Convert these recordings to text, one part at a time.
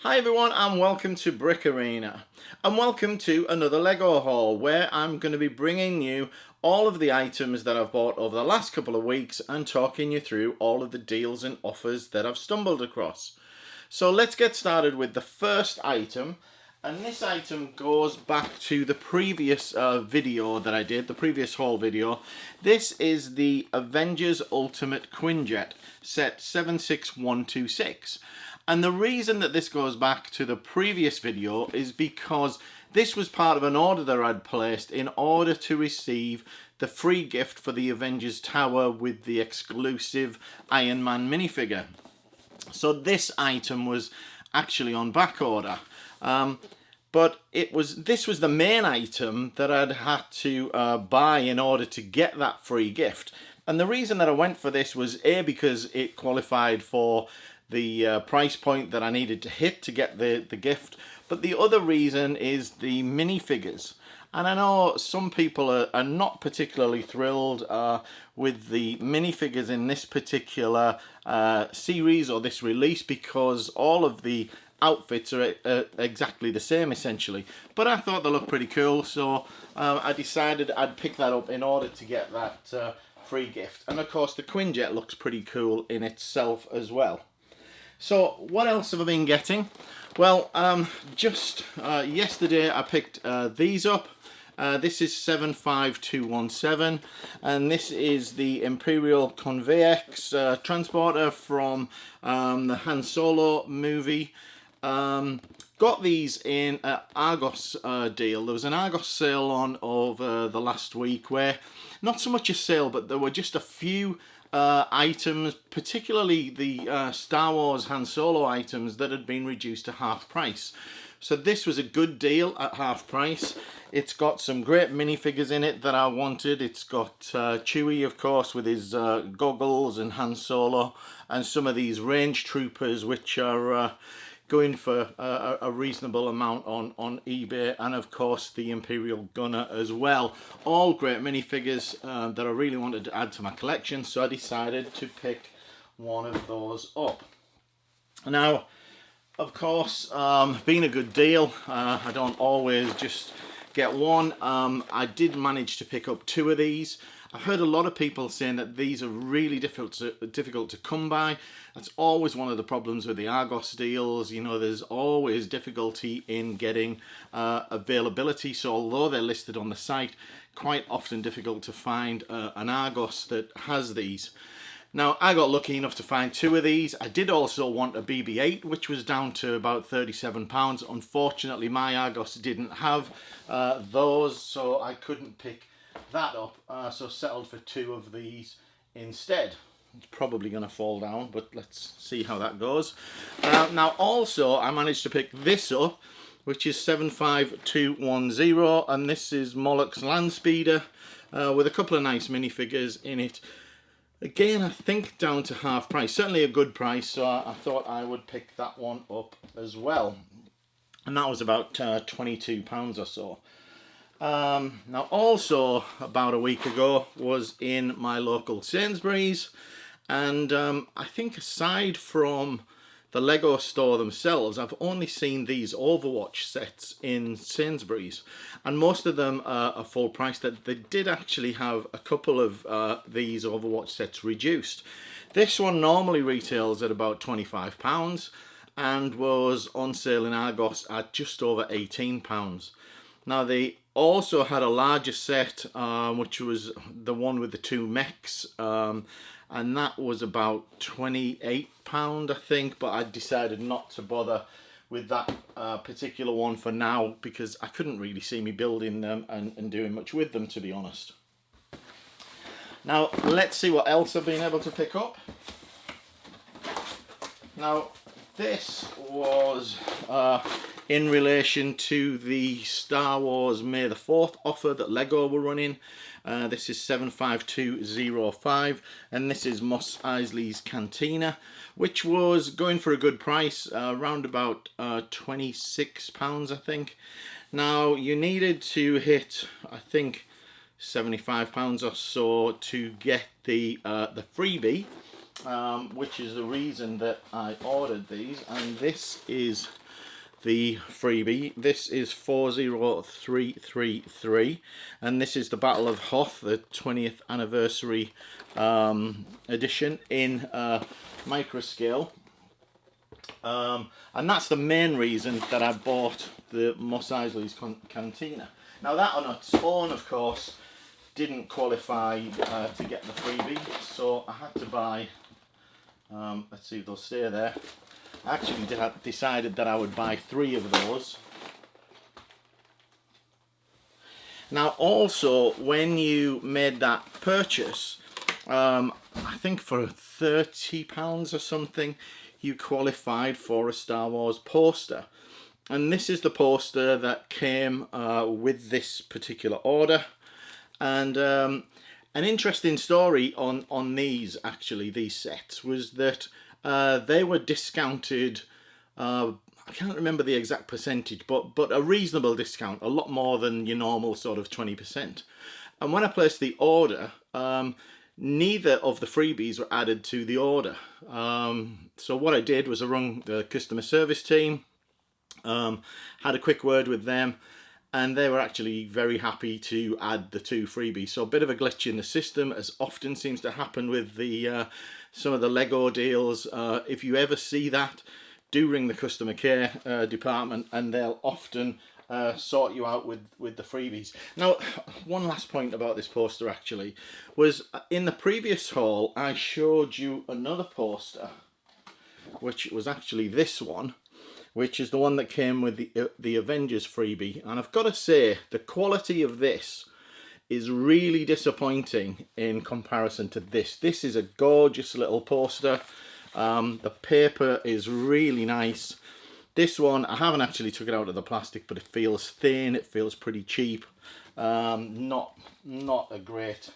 Hi everyone and welcome to Brick Arena and welcome to another Lego haul where I'm going to be bringing you all of the items that I've bought over the last couple of weeks and talking you through all of the deals and offers that I've stumbled across. So let's get started with the first item, and this item goes back to the previous video that I did, the previous haul video. This is the Avengers Ultimate Quinjet set 76126. And the reason that this goes back to the previous video is because this was part of an order that I'd placed in order to receive the free gift for the Avengers Tower with the exclusive Iron Man minifigure. So this item was actually on back order. But this was the main item that I'd had to buy in order to get that free gift. And the reason that I went for this was A, because it qualified for the price point that I needed to hit to get the gift, but the other reason is the minifigures. And I know some people are not particularly thrilled with the minifigures in this particular series or this release, because all of the outfits are exactly the same essentially, but I thought they looked pretty cool, so I decided I'd pick that up in order to get that free gift. And of course the Quinjet looks pretty cool in itself as well. So what else have I been getting? Well, just yesterday I picked these up. This is 75217, and this is the Imperial Convex transporter from the Han Solo movie. Got these in an Argos deal. There was an Argos sale on over the last week where, not so much a sale, but there were just a few items, particularly the Star Wars Han Solo items, that had been reduced to half price. So this was a good deal at half price. It's got some great minifigures in it that I wanted. It's got Chewie, of course, with his goggles, and Han Solo, and some of these range troopers, which are going for a reasonable amount on eBay, and of course the Imperial Gunner as well. All great minifigures that I really wanted to add to my collection, so I decided to pick one of those up. Now, of course, being a good deal, I don't always just get one. I did manage to pick up two of these. I've heard a lot of people saying that these are really difficult to come by. That's always one of the problems with the Argos deals. You know, there's always difficulty in getting availability. So although they're listed on the site, quite often difficult to find an Argos that has these. Now, I got lucky enough to find two of these. I did also want a BB-8, which was down to about £37. Unfortunately, my Argos didn't have those, so I couldn't pick that up, so settled for two of these instead. It's probably going to fall down, but let's see how that goes. Now also I managed to pick this up, which is 75210, and this is Moloch's Landspeeder with a couple of nice minifigures in it. Again, I think down to half price, certainly a good price, so I thought I would pick that one up as well. And that was about £22 or so. Now also about a week ago was in my local Sainsbury's, and I think aside from the Lego store themselves, I've only seen these Overwatch sets in Sainsbury's, and most of them are full price. That they did actually have a couple of these Overwatch sets reduced. This one normally retails at about £25 and was on sale in Argos at just over £18. Now they also had a larger set, which was the one with the two mechs, and that was about £28, I think, but I decided not to bother with that particular one for now, because I couldn't really see me building them and doing much with them, to be honest. Now let's see what else I've been able to pick up. Now this was in relation to the Star Wars May the 4th offer that Lego were running. This is 75205, and this is Mos Eisley's Cantina, which was going for a good price, around about £26, I think. Now you needed to hit, I think, £75 or so to get the freebie, which is the reason that I ordered these. And this is the freebie. This is 40333, and this is the Battle of Hoth, the 20th anniversary edition in micro scale. And that's the main reason that I bought the Mos Eisley's Cantina. Now that on its own, of course, didn't qualify to get the freebie, so I had to buy, let's see if they'll stay there. I actually decided that I would buy 3 of those. Now also, when you made that purchase, I think for £30 or something, you qualified for a Star Wars poster. And this is the poster that came with this particular order. And an interesting story on these, actually, these sets, was that they were discounted, I can't remember the exact percentage, but a reasonable discount, a lot more than your normal sort of 20%. And when I placed the order, neither of the freebies were added to the order. So what I did was I rung the customer service team, had a quick word with them, and they were actually very happy to add the 2 freebies. So a bit of a glitch in the system, as often seems to happen with the some of the Lego deals. If you ever see that, do ring the customer care department, and they'll often sort you out with the freebies. Now, one last point about this poster actually was, in the previous haul I showed you another poster, which was actually this one, which is the one that came with the Avengers freebie, and I've got to say the quality of this is really disappointing in comparison to this. This is a gorgeous little poster. The paper is really nice. This one, I haven't actually took it out of the plastic, but it feels thin, it feels pretty cheap. Not a great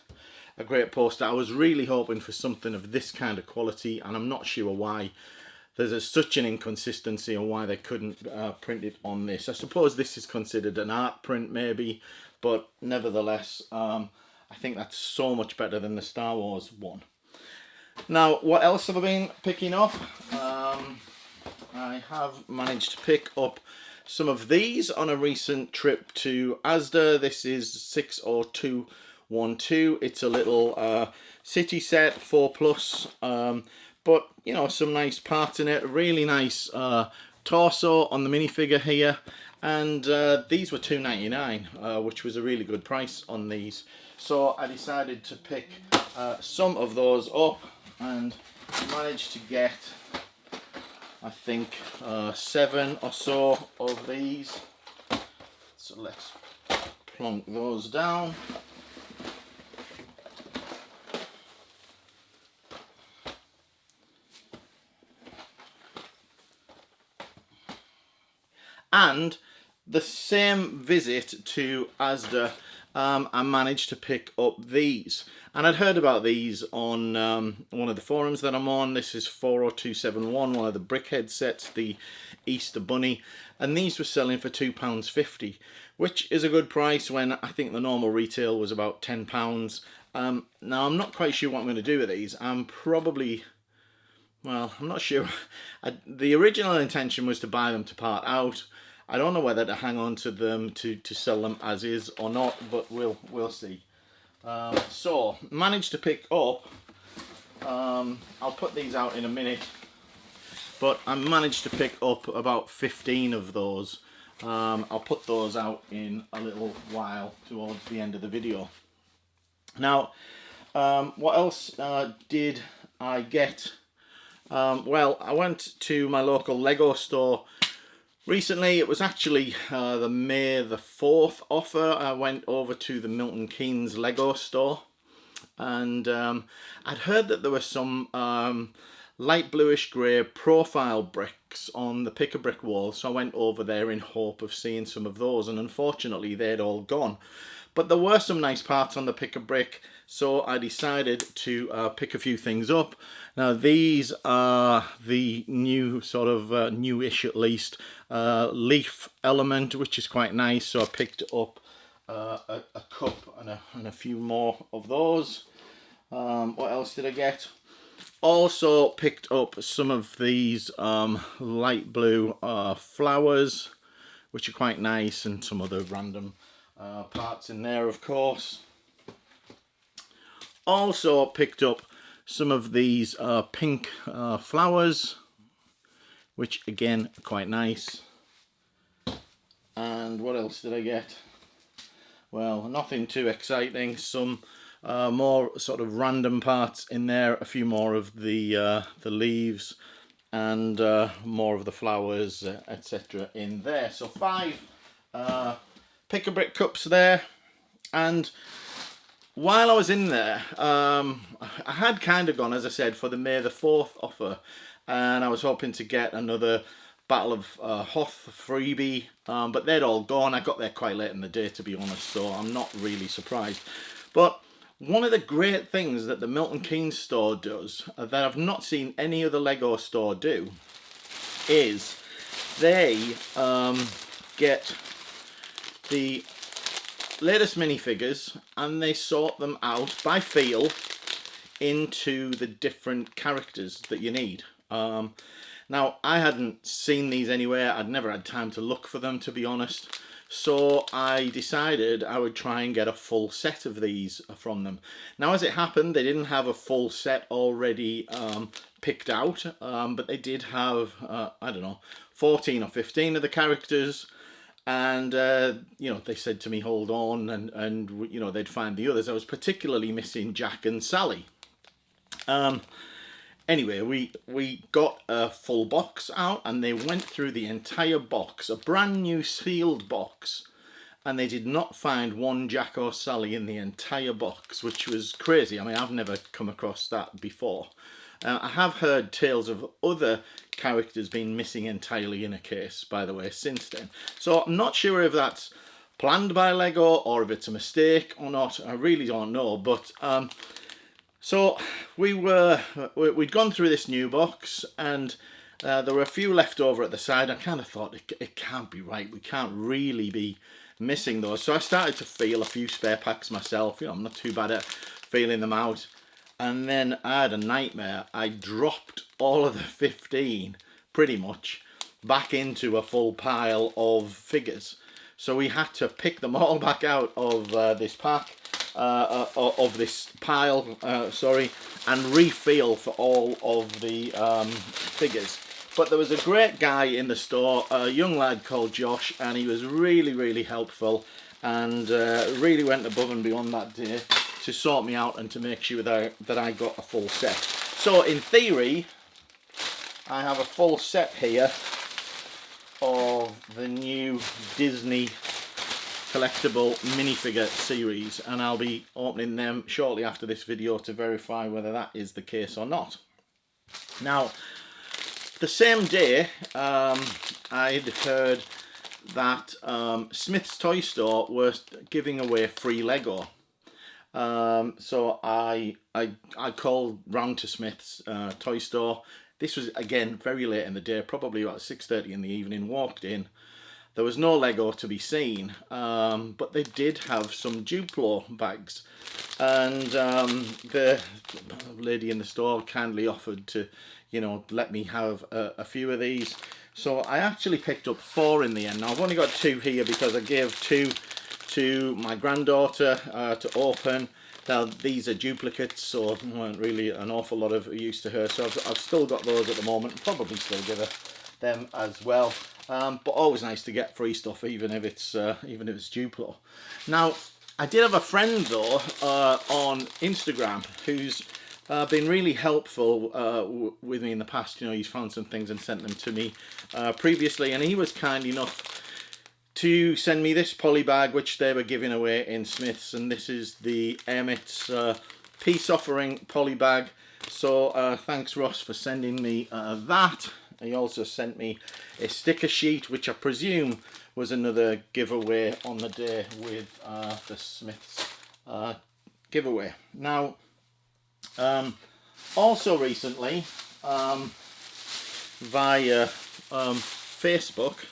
poster. I was really hoping for something of this kind of quality, and I'm not sure why there's such an inconsistency on why they couldn't print it on this. I suppose this is considered an art print maybe, but nevertheless, I think that's so much better than the Star Wars one. Now, what else have I been picking up? I have managed to pick up some of these on a recent trip to Asda. This is 60212. It's a little city set, 4+, but you know, some nice parts in it. Really nice torso on the minifigure here, and these were £2.99, which was a really good price on these. So I decided to pick some of those up, and managed to get, I think, 7 or so of these. So let's plonk those down. And the same visit to Asda, I managed to pick up these. And I'd heard about these on one of the forums that I'm on. This is 40271, one of the Brickhead sets, the Easter Bunny. And these were selling for £2.50, which is a good price when I think the normal retail was about £10. Now, I'm not quite sure what I'm going to do with these. I'm probably... well, I'm not sure. The original intention was to buy them to part out. I don't know whether to hang on to them to sell them as is or not, but we'll see. So, managed to pick up, I'll put these out in a minute, but I managed to pick up about 15 of those. I'll put those out in a little while towards the end of the video. Now, what else did I get? Well, I went to my local Lego store recently. It was actually the May the 4th offer. I went over to the Milton Keynes Lego store, and I'd heard that there were some light bluish grey profile bricks on the pick-a-brick wall, so I went over there in hope of seeing some of those, and unfortunately they'd all gone. But there were some nice parts on the pick-a-brick, so I decided to pick a few things up. Now, these are the new, sort of newish at least, leaf element, which is quite nice. So I picked up a cup and a few more of those. What else did I get? Also picked up some of these light blue flowers, which are quite nice, and some other random parts in there, of course. Also picked up some of these pink flowers, which again are quite nice. And what else did I get? Well, nothing too exciting. Some more sort of random parts in there. A few more of the leaves, and more of the flowers, etc. in there. So 5 pick-a-brick cups there. And while I was in there, I had kind of gone, as I said, for the May the 4th offer, and I was hoping to get another Battle of Hoth freebie, but they'd all gone. I got there quite late in the day, to be honest, so I'm not really surprised. But one of the great things that the Milton Keynes store does, that I've not seen any other Lego store do, is they get the latest minifigures and they sort them out by feel into the different characters that you need. Now, I hadn't seen these anywhere. I'd never had time to look for them, to be honest. So I decided I would try and get a full set of these from them. Now, as it happened, they didn't have a full set already picked out, but they did have, I don't know, 14 or 15 of the characters. And, you know, they said to me, hold on, and you know, they'd find the others. I was particularly missing Jack and Sally. Anyway, we got a full box out, and they went through the entire box, a brand new sealed box, and they did not find one Jack or Sally in the entire box, which was crazy. I mean, I've never come across that before. I have heard tales of other characters being missing entirely in a case, by the way, since then. So I'm not sure if that's planned by Lego or if it's a mistake or not. I really don't know, but so we'd gone through this new box, and there were a few left over at the side. I kind of thought it can't be right. We can't really be missing those. So I started to feel a few spare packs myself. You know, I'm not too bad at feeling them out. And then I had a nightmare. I dropped all of the 15, pretty much, back into a full pile of figures. So we had to pick them all back out of this pack. Of this pile, and refill for all of the figures. But there was a great guy in the store, a young lad called Josh, and he was really, really helpful, and really went above and beyond that day to sort me out and to make sure that I got a full set. So in theory, I have a full set here of the new Disney collectible minifigure series, and I'll be opening them shortly after this video to verify whether that is the case or not. Now, the same day, I'd heard that Smith's Toy Store was giving away free Lego. So I called round to Smith's Toy Store. This was, again, very late in the day, probably about 6:30 in the evening. Walked in. There was no Lego to be seen, but they did have some Duplo bags, and the lady in the store kindly offered to, you know, let me have a few of these. So I actually picked up 4 in the end. Now I've only got 2 here because I gave 2 to my granddaughter to open. Now these are duplicates, so weren't really an awful lot of use to her. So I've still got those at the moment. Probably still give her them as well. But always nice to get free stuff, even if it's Duplo. Now, I did have a friend though on Instagram who's been really helpful with me in the past. You know, he's found some things and sent them to me previously, and he was kind enough to send me this poly bag, which they were giving away in Smith's, and this is the Emmett's Peace Offering poly bag. So thanks, Ross, for sending me that. He also sent me a sticker sheet, which I presume was another giveaway on the day with the Smiths giveaway. Now, also recently, via Facebook,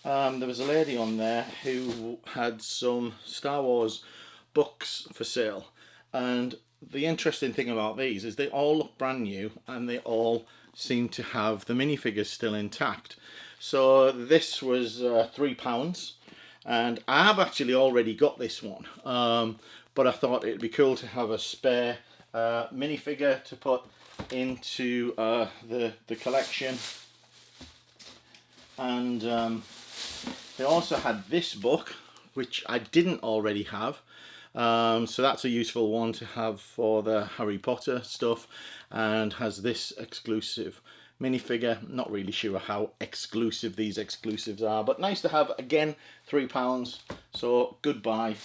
there was a lady on there who had some Star Wars books for sale, and the interesting thing about these is they all look brand new and they all seem to have the minifigures still intact. So this was £3, and I have actually already got this one, but I thought it'd be cool to have a spare minifigure to put into the collection. And they also had this book, which I didn't already have. So that's a useful one to have for the Harry Potter stuff, and has this exclusive minifigure. Not really sure how exclusive these exclusives are, but nice to have. Again, £3, so goodbye.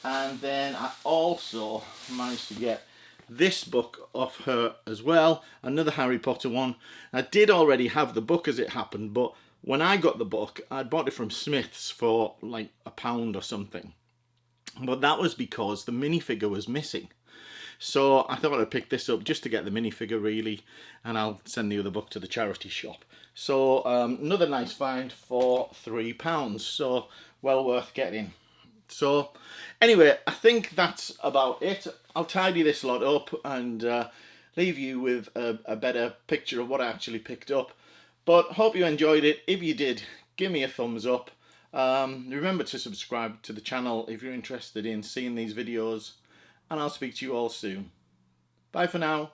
And then I also managed to get this book off her as well, another Harry Potter one. I did already have the book as it happened, but when I got the book, I bought it from Smith's for like £1 or something. But that was because the minifigure was missing. So I thought I'd pick this up just to get the minifigure really, and I'll send the other book to the charity shop. So another nice find for £3, so well worth getting. So anyway, I think that's about it. I'll tidy this lot up and leave you with a better picture of what I actually picked up. But hope you enjoyed it. If you did, give me a thumbs up. Remember to subscribe to the channel if you're interested in seeing these videos, and I'll speak to you all soon. Bye for now.